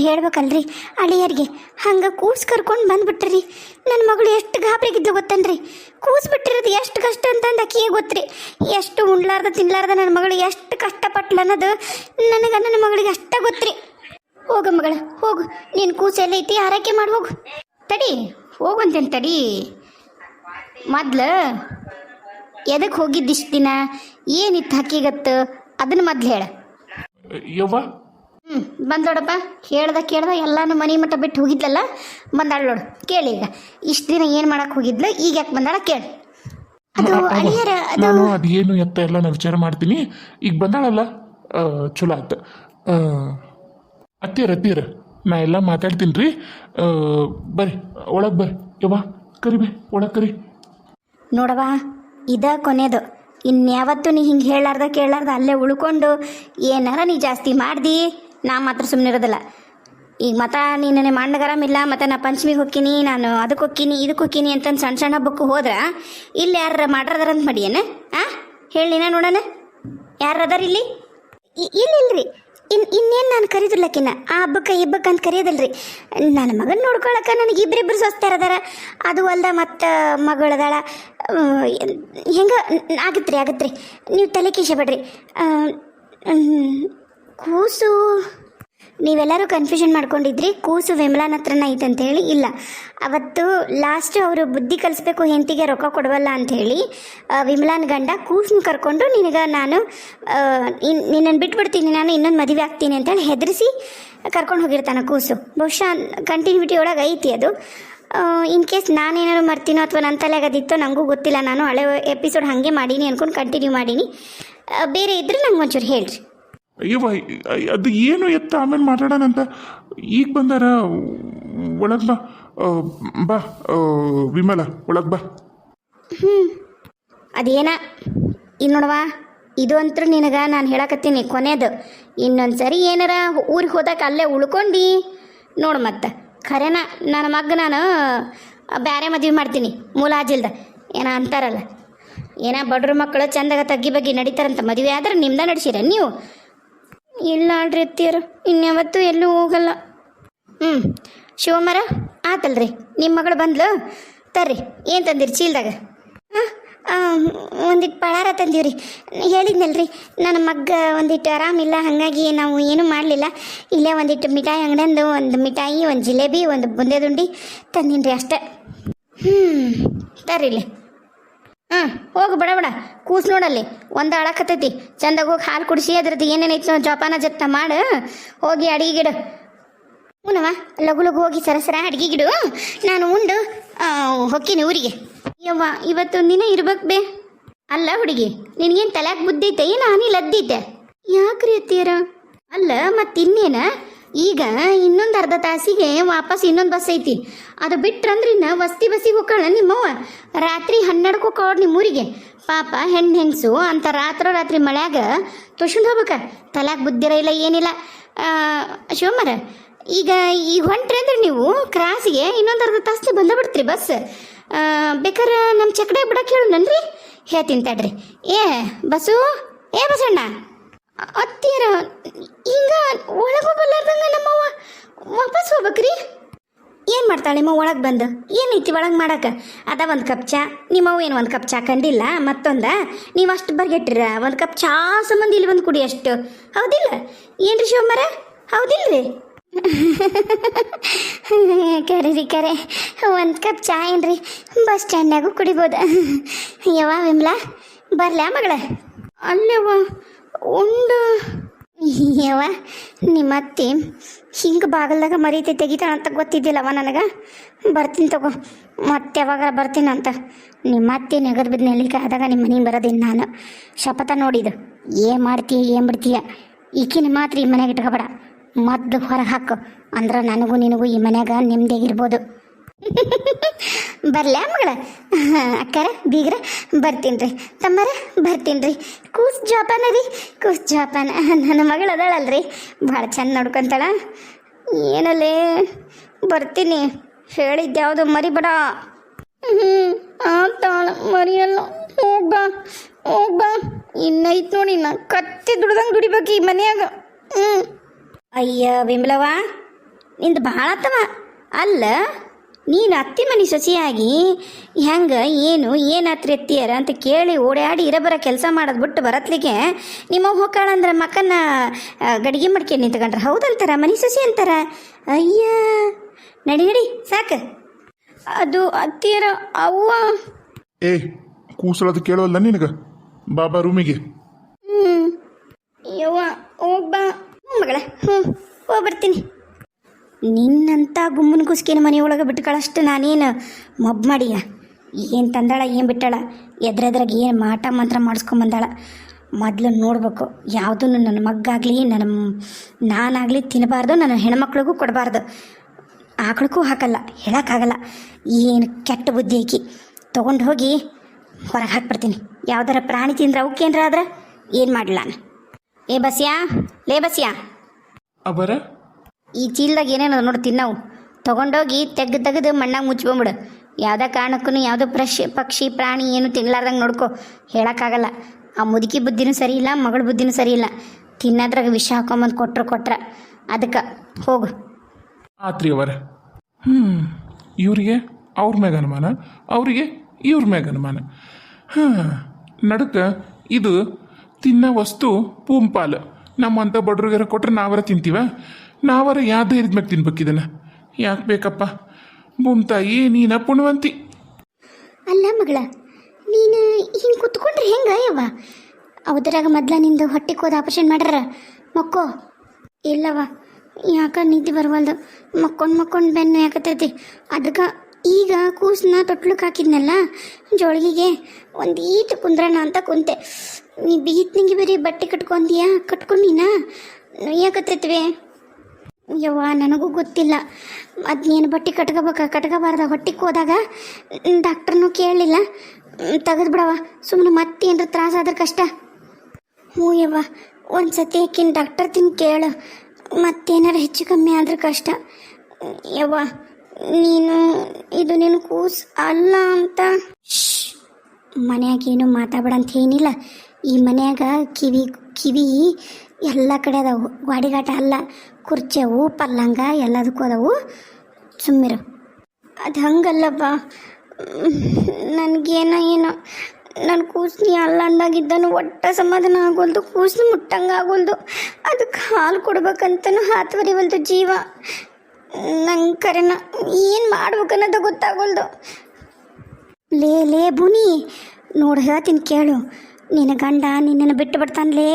ಹೇಳ್ಬೇಕಲ್ರಿ ಅಳಿಯರಿಗೆ. ಹಂಗೆ ಕೂಸು ಕರ್ಕೊಂಡು ಬಂದ್ಬಿಟ್ರಿ. ನನ್ನ ಮಗಳು ಎಷ್ಟು ಗಾಬರಿಗಿದ್ದು ಗೊತ್ತನ್ರಿ. ಕೂಸು ಬಿಟ್ಟಿರೋದು ಎಷ್ಟು ಕಷ್ಟ ಅಂತಂದು ಆಕಿಗೆ ಗೊತ್ತ್ರಿ. ಎಷ್ಟು ಉಣ್ಲಾರ್ದ ತಿನ್ಲಾರ್ದ ನನ್ನ ಮಗಳು ಎಷ್ಟು ಕಷ್ಟಪಟ್ಲು ಅನ್ನೋದು ನನಗೆ ನನ್ನ ಮಗಳಿಗೆ ಅಷ್ಟೇ ಗೊತ್ತ್ರಿ. ಹೋಗ ಮಗಳ ಹೋಗು, ನೀನು ಕೂಸು ಎಲ್ಲ ಐತಿ ಆರೈಕೆ ಮಾಡಿ ಹೋಗು. ತಡಿ ಹೋಗಂತೇನು ತಡಿ. ಮೊದ್ಲು ಎದಕ್ಕೆ ಹೋಗಿದ್ದಿಷ್ಟು ದಿನ, ಏನಿತ್ತು ಹಕ್ಕಿಗತ್ತು ಅದನ್ನು ಮೊದ್ಲು ಹೇಳ. ಯವ್ವ ಬಂದೋಡಪ್ಪ. ಕೇಳ್ದ ಎಲ್ಲಾನು ಮನೆ ಮಟ್ಟ ಬಿಟ್ಟು ಹೋಗಿದ್ಲಲ್ಲ, ಬಂದಾಳ ನೋಡು. ಕೇಳಿ ಈಗ ಇಷ್ಟು ದಿನ ಏನು ಮಾಡಕ್ಕೆ ಹೋಗಿದ್ಲು, ಈಗ ಯಾಕೆ ಬಂದಾಳ ಕೇಳಿ. ಅದು ಅಳಿಯರ ನಾನು ಅದೇನು ಎತ್ತ ಎಲ್ಲ ನಾನು ವಿಚಾರ ಮಾಡ್ತೀನಿ. ಈಗ ಬಂದಾಳಲ್ಲ ಚಲೋ ಆಯ್ತು. ಅತ್ತೀರ ನಾ ಎಲ್ಲ ಮಾತಾಡ್ತೀನಿ ರೀ. ಬರ್ರಿ ಒಳಗೆ ಬರ್ರಿ. ಯವ್ವ ಕರಿ ಬೇ ಒಳಗೆ ಕರಿ. ನೋಡವ, ಇದ ಕೊನೆದು. ಇನ್ಯಾವತ್ತು ನೀ ಹಿಂಗೆ ಹೇಳಾರ್ದ ಕೇಳಾರ್ದ ಅಲ್ಲೇ ಉಳ್ಕೊಂಡು ಏನಾರ ನೀ ಜಾಸ್ತಿ ಮಾಡ್ದಿ, ನಾ ಮಾತ್ರ ಸುಮ್ಮನೆ ಇರೋದಿಲ್ಲ. ಈಗ ಮತ ನೀನೇ ಮಾಡಗಾರಾಮಿಲ್ಲ, ಮತ್ತು ನಾ ಪಂಚಮಿಗೆ ಹೋಗ್ತೀನಿ, ನಾನು ಅದಕ್ಕೆ ಹೋಗ್ತೀನಿ ಇದಕ್ಕೆ ಹೋಗ್ತೀನಿ ಅಂತಂದು ಸಣ್ಣ ಸಣ್ಣ ಹಬ್ಬಕ್ಕೆ ಹೋದ್ರೆ ಇಲ್ಲಿ ಯಾರು ಮಾಡ್ರದಾರಂತ ಮಾಡಿಯೇನ? ಹೇಳಿನ ನೋಡೋಣ, ಯಾರು ಅದಾರ ಇಲ್ಲಿ? ಇಲ್ಲಿಲ್ರಿ. ಇನ್ನೇನು ನಾನು ಕರೀದಿಲ್ಲಕ್ಕಿನ್ನ ಆ ಹಬ್ಬಕ್ಕೆ ಇಬ್ಬಕ್ಕೆ ಅಂತ ಕರೆಯೋದಲ್ರಿ. ನನ್ನ ಮಗನ ನೋಡ್ಕೊಳಕ್ಕೆ ನನಗೆ ಇಬ್ಬರಿಬ್ಬರು ಸ್ವಸ್ಥರ ಅದಾರ. ಅದು ಅಲ್ದ ಮತ್ತು ಮಗಳದಾಳ. ಹೆಂಗೆ ಆಗತ್ರಿ. ನೀವು ತಲೆ ಬೇಡ್ರಿ. ಕೂಸು ನೀವೆಲ್ಲರೂ ಕನ್ಫ್ಯೂಷನ್ ಮಾಡ್ಕೊಂಡಿದ್ರಿ. ಕೂಸು ವಿಮಲಾನ ಹತ್ರನ ಐತಂತೇಳಿ. ಇಲ್ಲ, ಅವತ್ತು ಲಾಸ್ಟ್ ಅವರು ಬುದ್ಧಿ ಕಲಿಸ್ಬೇಕು, ಹೆಂಡತಿಗೆ ರೊಕ್ಕ ಕೊಡವಲ್ಲ ಅಂಥೇಳಿ ವಿಮಲಾನ ಗಂಡ ಕೂಸನ್ನ ಕರ್ಕೊಂಡು ನಿನಗೆ ನಾನು ನಿನ್ನನ್ನು ಬಿಟ್ಬಿಡ್ತೀನಿ, ನಾನು ಇನ್ನೊಂದು ಮದುವೆ ಆಗ್ತೀನಿ ಅಂತೇಳಿ ಹೆದರಿಸಿ ಕರ್ಕೊಂಡು ಹೋಗಿರ್ತಾನೆ ಕೂಸು. ಬಹುಶಃ ಕಂಟಿನ್ಯೂಟಿ ಒಳಗೆ ಐತಿ ಅದು. ಇನ್ ಕೇಸ್ ನಾನೇನಾದ್ರು ಮರ್ತೀನೋ ಅಥವಾ ನನ್ನ ತಲೆಗದಿತ್ತೋ ನನಗೂ ಗೊತ್ತಿಲ್ಲ. ನಾನು ಹಳೆ ಎಪಿಸೋಡ್ ಹಾಗೆ ಮಾಡೀನಿ ಅಂದ್ಕೊಂಡು ಕಂಟಿನ್ಯೂ ಮಾಡೀನಿ. ಬೇರೆ ಇದ್ರೆ ನಂಗೆ ಒಂಚೂರು ಹೇಳ್ರಿ. ಅಯ್ಯವ್ವ ಅದು ಏನು ಎತ್ತ ಆಮೇಲೆ ಮಾತಾಡೋಣಂತ. ಈಗ ಬಂದಾರ, ಒಳಗೆ ಬಾ. ಬಾ ವಿಮಲ ಒಳಗೆ ಬಾ. ಅದೇನ ಈಗ ನೋಡವಾ, ಇದು ಅಂತೂ ನಿನಗೆ ನಾನು ಹೇಳಕತ್ತೀನಿ ಕೊನೆಯದು. ಇನ್ನೊಂದು ಸರಿ ಏನಾರ ಊರಿಗೆ ಹೋದಾಗ ಅಲ್ಲೇ ಉಳ್ಕೊಂಡು ನೋಡು. ಮತ್ತೆ ಖರೇನ ನನ್ನ ಮಗ ನಾನು ಬೇರೆ ಮದುವೆ ಮಾಡ್ತೀನಿ ಮೂಲಾಜಿಲ್ದ. ಏನೋ ಅಂತಾರಲ್ಲ, ಏನೋ ಬಡ್ರ ಮಕ್ಕಳು ಚಂದಾಗ ತಗ್ಗಿ ಬಗ್ಗೆ ನಡೀತಾರಂತ. ಮದುವೆ ಆದ್ರೆ ನಿಮ್ದ ನಡೆಸಿರ ನೀವು? ಇಲ್ಲ ಅಲ್ರಿ ಅತ್ತಿಯರು, ಇನ್ಯಾವತ್ತೂ ಎಲ್ಲೂ ಹೋಗಲ್ಲ. ಶಿವಮರ ಆತಲ್ರಿ, ನಿಮ್ಮ ಮಗಳು ಬಂದ್ಲು. ತರ್ರಿ, ಏನು ತಂದಿರಿ ಚೀಲ್ದಾಗ? ಒಂದಿಟ್ಟು ಪಳಾರ ತಂದೀವ್ರಿ. ಹೇಳಿದ್ನಲ್ರಿ ನನ್ನ ಮಗ್ಗ ಒಂದಿಟ್ಟು ಆರಾಮಿಲ್ಲ, ಹಾಗಾಗಿ ನಾವು ಏನೂ ಮಾಡಲಿಲ್ಲ. ಇಲ್ಲೇ ಒಂದಿಟ್ಟು ಮಿಠಾಯಿ ಅಂಗಡಿಂದು ಒಂದು ಮಿಠಾಯಿ, ಒಂದು ಜಿಲೇಬಿ, ಒಂದು ಬುಂದೆ ತಂದೀನಿ ರೀ ಅಷ್ಟೇ. ತರ್ರಿ ಇಲ್ಲಿ. ಹೋಗು ಬಡ ಕೂಸು ನೋಡಲ್ಲಿ ಒಂದು ಅಳಕತ್ತೈತಿ. ಚಂದಾಗ ಹೋಗಿ ಹಾಲು ಕುಡಿಸಿ ಅದ್ರದ್ದು ಏನೇನೈತಿ ಜೋಪಾನ ಜತ್ತ ಮಾಡು. ಹೋಗಿ ಅಡಿಗೆಗಿಡು. ಹೂನವ, ಲಗು ಹೋಗಿ ಸರಸರ ಅಡಿಗೆಗಿಡು. ನಾನು ಉಂಡು ಹೊಕ್ಕಿನಿ ಊರಿಗೆ. ಯವ್ವ ಇವತ್ತೊಂದು ದಿನ ಇರ್ಬೇಕು ಬೇ. ಅಲ್ಲ ಹುಡುಗಿ, ನಿನಗೇನು ತಲೆಯಾಗ ಬುದ್ಧೈತೆ ಏನು ಅನಿಲ್ ಅದ್ದೈತೆ? ಯಾಕ್ರಿ ಅತ್ತೀರ? ಅಲ್ಲ ಮತ್ತಿನ್ನೇನ, ಈಗ ಇನ್ನೊಂದು ಅರ್ಧ ತಾಸಿಗೆ ವಾಪಸ್ ಇನ್ನೊಂದು ಬಸ್ ಐತಿ. ಅದು ಬಿಟ್ರಂದ್ರೆ ಇನ್ನು ವಸ್ತಿ ಬಸ್ಸಿಗೆ ಹೋಗೋಣ ನಿಮ್ಮವ್ವ. ರಾತ್ರಿ 12ಕ್ಕೆ ಹೋಗೋಳು ನಿಮ್ಮೂರಿಗೆ. ಪಾಪ ಹೆಂಗಸು ಅಂತ ರಾತ್ರಿ ಮಳ್ಯಾಗ ತುಳ್ಸ್ಕೊಂಡು ಹೋಗ್ಬೇಕ. ತಲೆಯಾಗ ಬುದ್ಧಿರ ಇಲ್ಲ ಏನಿಲ್ಲ. ಶಿವಮರ ಈಗ ಹೊಂಟ್ರಿ ಅಂದ್ರೆ ನೀವು ಕ್ರಾಸಿಗೆ ಇನ್ನೊಂದು ಅರ್ಧ ತಾಸು ಬಂದ ಬಿಡ್ತೀರಿ ಬಸ್. ಬೇಕಾರೆ ನಮ್ಮ ಚಕಡೆ ಬಿಡಕ್ಕೆ ಹೇಳೋಣನ್ರಿ. ಹೇಳ್ತೀನಿ ತಡ್ರಿ. ಬಸ್ಸು ಬಸಣ್ಣ ಅತ್ತೀರ ಈಗ ಒಳಗೋಗಲ್ಲಾರ್ದಂಗ ನಮ್ಮವ್ವ ವಾಪಸ್ ಹೋಗ್ಬೇಕ್ರಿ. ಏನು ಮಾಡ್ತಾಳೆ ನಿಮ್ಮ ಒಳಗೆ ಬಂದು? ಏನೈತಿ ಒಳಗೆ ಮಾಡಕ್ಕೆ? ಅದ ಒಂದು ಕಪ್ ಚಾ. ನಿಮ್ಮವ್ವ ಏನು ಒಂದು ಕಪ್ ಚಾ ಕಂಡಿಲ್ಲ ಮತ್ತೊಂದ? ನೀವು ಅಷ್ಟು ಬರ್ಗೆಟ್ಟಿರ ಒಂದು ಕಪ್ ಚಾ ಸಂಬಂಧ ಇಲ್ಲಿ ಬಂದು ಕುಡಿ ಅಷ್ಟು, ಹೌದಿಲ್ಲ ಏನ್ರಿ ಶಿವಮರ? ಹೌದಿಲ್ರಿ? ಕರೆ ಒಂದು ಕಪ್ ಚಾ ಏನ್ರಿ ಬಸ್ ಸ್ಟ್ಯಾಂಡ್ನಾಗೂ ಕುಡಿಬೋದು. ಯವ್ವ ವಿಮ್ಲಾ ಬರ್ಲ್ಯಾ ಮಗಳ? ಅಲ್ಲವ್ವ ಉಂಡು. ಯವ್ವ ನಿಮ್ಮ ಅತ್ತಿ ಹಿಂಗೆ ಬಾಗಲ್ದಾಗ ಮರೀತಿ ತೆಗಿತಾಳಂತ ಗೊತ್ತಿದ್ದಿಲ್ಲವ ನನಗೆ. ಬರ್ತೀನಿ ತಗೋ, ಮತ್ತೆ ಯಾವಾಗ ಬರ್ತೀನಂತ. ನಿಮ್ಮ ಅತ್ತಿ ನೆಗರ್ ಬಿದ್ದು ನೆಲ್ಲಿಗೆ ಆದಾಗ ನಿಮ್ಮ ಮನೆಗೆ ಬರೋದಿಲ್ಲ ನಾನು. ಶಪಥ ನೋಡಿದು. ಏನು ಮಾಡ್ತೀಯ ಏನು ಬಿಡ್ತೀಯ? ಈಕಿನ ಮಾತ್ರ ಈ ಮನೆಗೆ ಇಟ್ಕೊಬೇಡ, ಮೊದಲು ಹೊರಗೆ ಹಾಕು. ಅಂದ್ರೆ ನನಗೂ ನಿನಗೂ ಈ ಮನ್ಯಾಗ ನೆಮ್ಮದಿಯಾಗಿರ್ಬೋದು. ಬರ್ಲ್ಯಾ ಮಗಳ? ಅಕ್ಕಾರ ಬೀಗ್ರ ಬರ್ತೀನಿ ರೀ. ತಮ್ಮರ ಬರ್ತೀನಿ ರೀ. ಕೂಸು ಜೋಪಾನ ನನ್ನ ಮಗಳು ಅದಾಳಲ್ರಿ, ಭಾಳ ಚಂದ ನೋಡ್ಕೊತಾಳ. ಏನಲ್ಲೇ ಬರ್ತೀನಿ ಹೇಳಿದ್ದೆ ಯಾವುದು ಮರಿಬೇಡ. ಆತಾಳ ಮರಿಯಲ್ಲ. ಹೋಗ ಇನ್ನೈತ್ ನೋಡಿ, ನಾ ಕತ್ತಿ ದುಡ್ದಂಗೆ ದುಡಿಬೇಕು ಈ ಮನ್ಯಾಗ. ಅಯ್ಯ ವಿಮಲವ್ವ ನಿಂದು ಭಾಳ ತಮ್ಮ ಅಲ್ಲ. ನೀನು ಅತ್ತಿ ಮನೆ ಸೊಸೆಯಾಗಿ ಹೆಂಗೆ ಏನು ಅತ್ತಿಯರ ಅಂತ ಕೇಳಿ ಓಡಾಡಿ ಇರಬರ ಕೆಲಸ ಮಾಡೋದು ಬಿಟ್ಟು ಬರತ್ಲಿಕ್ಕೆ ನಿಮ್ಮ ಹೋಗ್ಕಾಳಂದ್ರೆ ಮಕ್ಕನ್ನ ಗಡಿಗೆ ಮಡ್ಕೆ ನಿಂತ್ಕೊಂಡ್ರೆ ಹೌದಂತಾರ ಮನೆ ಸೊಸೆ ಅಂತಾರ. ಅಯ್ಯ ನಡಿ ಸಾಕು. ಅದು ಅತ್ತಿಯರ ಅವ್ವ. ಏ ಕೂಸಳದು ಕೇಳೋಲ್ಲ ನಿನಗೆ, ಬಾಬಾ ರೂಮಿಗೆ. ಯವ್ವ ಹೋಗ್ಬಾ ಮಗಳ. ಹೋಗಿ ಬರ್ತೀನಿ. ನಿನ್ನಂಥ ಗುಮ್ಮನ ಕುಸ್ಕಿನ ಮನೆಯೊಳಗೆ ಬಿಟ್ಕೊಳ್ಳಷ್ಟು ನಾನೇನು ಮಬ್ಬು ಮಾಡಿಯ. ಏನು ತಂದಾಳ ಏನು ಬಿಟ್ಟಾಳ, ಎದ್ರೆದ್ರಾಗ ಏನು ಮಾಟ ಮಂತ್ರ ಮಾಡಿಸ್ಕೊಂಬಂದಾಳ. ಮೊದಲು ನೋಡ್ಬೇಕು, ಯಾವುದೂ ನನ್ನ ಮಗ್ಗಾಗಲಿ ನಾನಾಗಲಿ ತಿನ್ನಬಾರ್ದು, ನನ್ನ ಹೆಣ್ಮಕ್ಳಿಗೂ ಕೊಡಬಾರ್ದು, ಆಕಳಕ್ಕೂ ಹಾಕಲ್ಲ, ಹೇಳೋಕ್ಕಾಗಲ್ಲ. ಏನು ಕೆಟ್ಟ ಬುದ್ಧಿ ಆಕಿ. ತೊಗೊಂಡು ಹೋಗಿ ಹೊರಗೆ ಹಾಕ್ಬಿಡ್ತೀನಿ. ಯಾವ್ದಾರ ಪ್ರಾಣಿ ತಿಂದ್ರೆ ಅವಕ್ಕೇನ್ರ ಆದ್ರೆ ಏನು ಮಾಡಲ್ಲ ನಾನು. ಏ ಬಸ್ಯಾ ಅವರ ಈ ಚೀಲದಾಗ ಏನೇನದ ನೋಡಿ ತಿನ್ನವು ತೊಗೊಂಡೋಗಿ ತೆಗೆದು ಮಣ್ಣಾಗ ಮುಚ್ಕೊಂಬಿಡು. ಯಾವುದೇ ಕಾರಣಕ್ಕೂ ಯಾವುದೋ ಪಕ್ಷಿ ಪ್ರಾಣಿ ಏನು ತಿನ್ಲಾರ್ದಂಗೆ ನೋಡ್ಕೊ. ಹೇಳೋಕ್ಕಾಗಲ್ಲ. ಆ ಮುದುಕಿ ಬುದ್ಧಿನೂ ಸರಿ ಇಲ್ಲ, ಮಗಳ ಬುದ್ಧಿನೂ ಸರಿ ಇಲ್ಲ. ತಿನ್ನೋದ್ರಾಗ ವಿಷ ಹಾಕೊಂಬಂದು ಕೊಟ್ರ ಅದಕ್ಕೆ ಹೋಗು. ಆತ್ರಿ ಅವರ. ಇವರಿಗೆ ಅವ್ರ ಮ್ಯಾಗ ಅನುಮಾನ, ಅವರಿಗೆ ಇವ್ರ ಮ್ಯಾಗ ಅನುಮಾನ. ನಡಕ ಇದು ತಿನ್ನೋ ವಸ್ತು ಪೂಂಪಾಲು. ನಮ್ಮಂಥ ಬಡ್ರಿಗಾರ ಕೊಟ್ರೆ ನಾವರ ತಿಂತೀವ? ನಾವರ ಯಾವ್ದು ಮ್ಯಾಗ ತಿನ್ಬೇಕಿದನ? ಯಾಕೆ ಬೇಕಪ್ಪ ಭೂಮ್ತಾಯಿ, ನೀನ ಪುಣ್ಯವಂತಿ. ಅಲ್ಲ ಮಗಳ, ನೀನು ಹಿಂಗೆ ಕುತ್ಕೊಂಡ್ರೆ ಹೆಂಗ ಯವ್ವ? ಅವದ್ರಾಗ ಮೊದ್ಲ ನಿಂದು ಹೊಟ್ಟೆ ಕೋದ ಆಪರೇಷನ್ ಮಾಡ್ಯಾರ, ಮಕ್ಕೋ. ಇಲ್ಲವ, ಯಾಕೆ ನಿದ್ದೆ ಬರವಲ್ದು, ಮಕ್ಕೊಂಡು ಬೆನ್ನು ಯಾಕತ್ತೈತಿ. ಅದಕ್ಕೆ ಈಗ ಕೂಸನ್ನ ತೊಟ್ಲಕ್ಕೆ ಹಾಕಿದ್ನಲ್ಲ ಜೋಳಿಗೆಗೆ, ಒಂದು ಈಟು ಕುಂದ್ರಣ ಅಂತ ಕುಂತೆ. ನೀ ಬೀತ್ನಿಗೆ ಬರೀ ಬಟ್ಟೆ ಕಟ್ಕೊಂಡೀನಾ ಯಾಕತ್ತೈತ್ವೆ? ಯವ್ವ ನನಗೂ ಗೊತ್ತಿಲ್ಲ ಅದನ್ನೇನು ಬಟ್ಟೆ ಕಟ್ಕೋಬಾರ್ದ. ಹೊಟ್ಟಿಗೆ ಹೋದಾಗ ಡಾಕ್ಟ್ರನ್ನೂ ಕೇಳಲಿಲ್ಲ, ತೆಗೆದು ಬಿಡವ ಸುಮ್ಮನೆ ಮತ್ತೇನ್ರ ತ್ರಾಸಾದ್ರೆ ಕಷ್ಟ. ಹ್ಞೂ ಯವ್ವ, ಒಂದು ಸತಿ ಆಕಿನ ಡಾಕ್ಟರ್ ತಿಂದು ಕೇಳು, ಮತ್ತೇನಾರು ಹೆಚ್ಚು ಕಮ್ಮಿ ಆದ್ರೆ ಕಷ್ಟ. ಯವ್ವ ಇದು ನೀನು ಕೂಸ್ ಅಲ್ಲ ಅಂತ ಮನ್ಯಾಗೇನು ಮಾತಾಡಂತ ಏನಿಲ್ಲ. ಈ ಮನ್ಯಾಗ ಕಿವಿ ಎಲ್ಲ ಕಡೆ ಅದಾವು, ಗಾಡಿಗಾಟ ಅಲ್ಲ, ಕುರ್ಚವು ಪಲ್ಲಂಗ ಎಲ್ಲದಕ್ಕೂ ಅದಾವು. ಸುಮ್ಮಿರು. ಅದು ಹಂಗಲ್ಲಪ್ಪ, ನನಗೇನೋ ನನ್ನ ಕೂಸ್ನಿ ಅಲ್ಲ ಅಂದಾಗಿದ್ದನು ಒಟ್ಟ ಸಮಾಧಾನ ಆಗೋಲ್ದು, ಕೂಸ್ನು ಮುಟ್ಟಂಗೆ ಆಗೋಲ್ದು. ಅದಕ್ಕೆ ಹಾಲು ಕೊಡ್ಬೇಕಂತನೂ ಹಾತುವರಿವಲ್ದು ಜೀವ. ನಂಗೆ ಕರೆನ ಏನು ಮಾಡ್ಬೇಕನ್ನೋದು ಗೊತ್ತಾಗೋಲ್ದು. ಲೇ ಬುನಿ, ನೋಡಿ ಹೇಳ್ತೀನಿ ಕೇಳು. ನಿನ್ನ ಗಂಡ ನಿನ್ನನ್ನು ಬಿಟ್ಟು ಬಿಡ್ತಾನಲೇ.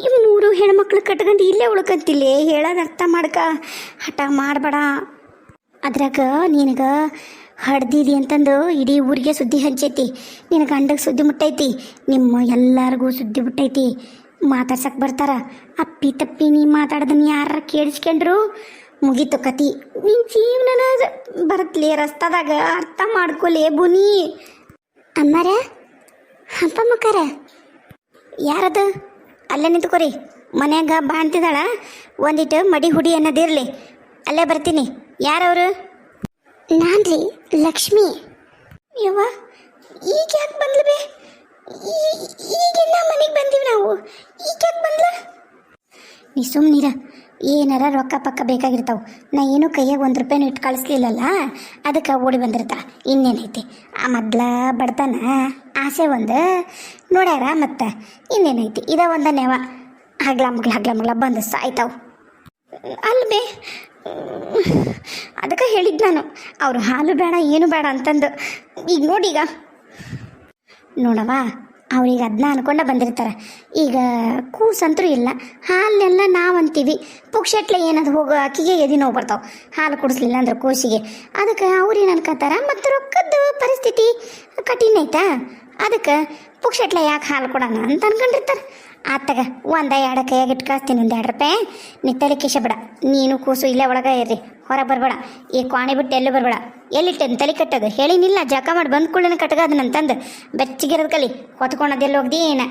ಈ 3 ಹೆಣ್ಮಕ್ಳು ಕಟ್ಕೊಂಡು ಇಲ್ಲೇ ಉಳ್ಕಂತಿಲ್ಲೇ. ಹೇಳೋದು ಅರ್ಥ ಮಾಡ್ಕ, ಹಠ ಮಾಡಬೇಡ. ಅದ್ರಾಗ ನಿನಗೆ ಹಡ್ದಿದಿ ಅಂತಂದು ಇಡೀ ಊರಿಗೆ ಸುದ್ದಿ ಹಂಚೈತಿ. ನಿನ್ನ ಗಂಡಗೆ ಸುದ್ದಿ ಮುಟ್ಟೈತಿ, ನಿಮ್ಮ ಎಲ್ಲರಿಗೂ ಸುದ್ದಿ ಮುಟ್ಟೈತಿ. ಮಾತಾಡ್ಸಕ್ಕೆ ಬರ್ತಾರ. ಅಪ್ಪಿ ತಪ್ಪಿ ನೀ ಮಾತಾಡ್ದನ್ನ ಯಾರ ಕೇಳಿಸ್ಕೊಂಡ್ರು ಮುಗೀತು ಕತಿ. ನಿನ್ನ ಜೀವನ ಬರತ್ಲಿ ರಸ್ತಾದಾಗ, ಅರ್ಥ ಮಾಡ್ಕೊಲೇ ಬುನಿ. ಅಮ್ಮಾರ, ಹಬ್ಬ ಮಕ್ಕಾರ ಯಾರದು? ಅಲ್ಲೇ ನಿಂತ್ಕೊರಿ. ಮನ್ಯಾಗ ಬಾಣ್ತಿದ್ದಾಳ, ಒಂದಿಟ್ಟು ಮಡಿ ಹುಡಿ ಅನ್ನೋದಿರಲಿ. ಅಲ್ಲೇ ಬರ್ತೀನಿ. ಯಾರವರು? ನಾನು ರೀ, ಲಕ್ಷ್ಮಿ. ಯವ್ವ, ಈಗ ಯಾಕೆ ಬಂದ್ಲು ಬೇ? ಈಗಿನ್ನ ಮನೆಗೆ ಬಂದೀವಿ ನಾವು, ಈಗ ಯಾಕೆ ಬಂದ್ಲ? ನೀ ಸುಮ್ಮನಿರ. ಏನಾರ ರೊಕ್ಕ ಪಕ್ಕ ಬೇಕಾಗಿರ್ತಾವೆ. ನಾ ಏನೂ ಕೈಯಾಗ ₹1 ಇಟ್ಟು ಕಳಿಸ್ಲಿಲ್ಲಲ್ಲ, ಅದಕ್ಕೆ ಓಡಿ ಬಂದಿರ್ತಾಳೆ. ಇನ್ನೇನೈತಿ, ಆ ಮೊದ್ಲ ಬಡ್ತಾನ ಆಸೆ ಒಂದು ನೋಡ್ಯಾರ, ಮತ್ತು ಇನ್ನೇನೈತಿ, ಇದ ಒಂದು ನೆವ ಹಗ್ಲ ಬಂದು ಸಾಯ್ತಾವು. ಅಲ್ವೇ, ಅದಕ್ಕೆ ಹೇಳಿದ್ದು ನಾನು, ಅವರು ಹಾಲು ಬೇಡ ಏನು ಬೇಡ ಅಂತಂದು. ಈಗ ನೋಡೀಗ ನೋಡವ, ಅವ್ರಿಗೆ ಅದನ್ನ ಅನ್ಕೊಂಡ ಬಂದಿರ್ತಾರೆ. ಈಗ ಕೂಸಂತರೂ ಇಲ್ಲ, ಹಾಲನ್ನೆಲ್ಲ ನಾವು ಅಂತೀವಿ. ಪುಕ್ಷಟ್ಲೆ ಏನದು ಹೋಗೋ ಅಕ್ಕಿಗೆ ಎದಿ ನೋವು ಬರ್ತಾವೆ ಹಾಲು ಕುಡಿಸ್ಲಿಲ್ಲ ಅಂದ್ರೆ ಕೂಸಿಗೆ. ಅದಕ್ಕೆ ಅವ್ರೇನು ಅನ್ಕೋತಾರ, ಮತ್ತು ರೊಕ್ಕದ ಪರಿಸ್ಥಿತಿ ಕಠಿಣ ಐತಾ, ಅದಕ್ಕೆ ಪುಕ್ಷಟ್ಲೆ ಯಾಕೆ ಹಾಲು ಕೊಡೋಣ ಅಂತ ಅನ್ಕೊಂಡಿರ್ತಾರೆ. ಆತಾಗ 1-2 ಕೈಯಾಗ ಇಟ್ಟು ಕಳಿಸ್ತೀನಿ, ₹2. ನೀ ತಲೆ ಕಿಶಬೇಡ. ನೀನು ಕೂಸು ಇಲ್ಲೇ ಒಳಗೆ ಇರ್ರಿ, ಹೊರಗೆ ಬರಬೇಡ. ಈ ಕ್ವಾಣಿ ಬಿಟ್ಟು ಎಲ್ಲೂ ಬರಬೇಡ. ಎಲ್ಲಿಟ್ಟೇನು ತಲೆ ಕಟ್ಟೋದು ಹೇಳಿನಿಲ್ಲ, ಜಕ ಮಾಡಿ ಬಂದು ಕೂಡಲೇ ಕಟ್ಗೋದನ್ನಂತಂದು ಬೆಚ್ಚಗಿರೋದು ಕಲಿ. ಹೊತ್ಕೊಳೋದೆಲ್ಲ ಹೋಗ್ದಿ ಏನು,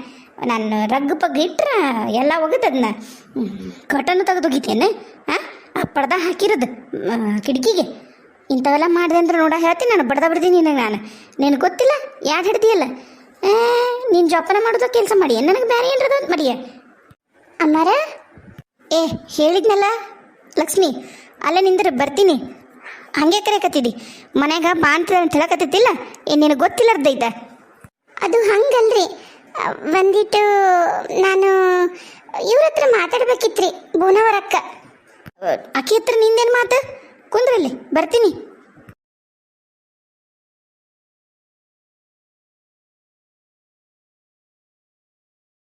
ನಾನು ರಗ್ಗು ಪಗ್ಗು ಇಟ್ರೆ ಎಲ್ಲ ಒಗದದನ್ನ ಕಟನ್ನು ತೆಗೆದೋಗಿತೇನೆ. ಆ ಪಡ್ದ ಹಾಕಿರೋದು ಕಿಟಕಿಗೆ ಇಂಥವೆಲ್ಲ ಮಾಡಿದೆ ಅಂದ್ರೆ ನೋಡ ಹೇಳ್ತೀನಿ ನಾನು, ಬಡ್ದ ಬಿಡ್ತೀನಿ ನಿನಗೆ ನಾನು. ನಿನಗೆ ಗೊತ್ತಿಲ್ಲ ಯಾಕೆ ಹಿಡ್ದಿಯಲ್ಲ? ನೀನು ಜೋಪಾನ ಮಾಡೋದು ಕೆಲಸ ಮಾಡಿ, ನನಗೆ ಬೇರೆ ಏನ್ರದ ಅಂತ ಮಾಡಿಯ. ಅಮ್ಮಾರ, ಹೇಳಿದ್ನಲ್ಲ ಲಕ್ಷ್ಮಿ, ಅಲ್ಲೇ ನಿಂದ್ರೆ ಬರ್ತೀನಿ. ಹಂಗೆ ಕರೆಕತ್ತಿದ್ದಿ ಮನ್ಯಾಗ ಬಾ ಅಂತ ಹೇಳಕತ್ತಿದ್ದಿಲ್ಲ, ಏನು ನಿನಗೆ ಗೊತ್ತಿಲ್ಲರ್ದೈತ? ಅದು ಹಂಗಲ್ರಿ, ಒಂದಿಟ್ಟು ನಾನು ಇವ್ರ ಹತ್ರ ಮಾತಾಡ್ಬೇಕಿತ್ರಿ, ಬೋನವರಕ್ಕ. ಆಕೆ ಹತ್ರ ನಿಂದೇನು ಮಾತು? ಕುಂದ್ರಲ್ಲಿ ಬರ್ತೀನಿ.